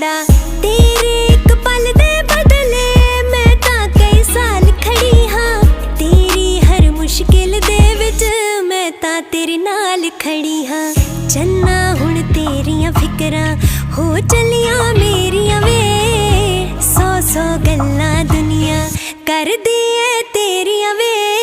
थोड़ा। तेरे एक पल दे बदले मैं तां कई साल खड़ी हाँ। तेरी हर मुश्किल दे विच मैं तां तेरे नाल खड़ी हाँ। चन्ना हुण तेरियां फिकरां हो चलियां मेरियां वे। सौ सौ गल्लां दुनिया करदी ऐ तेरियां वे।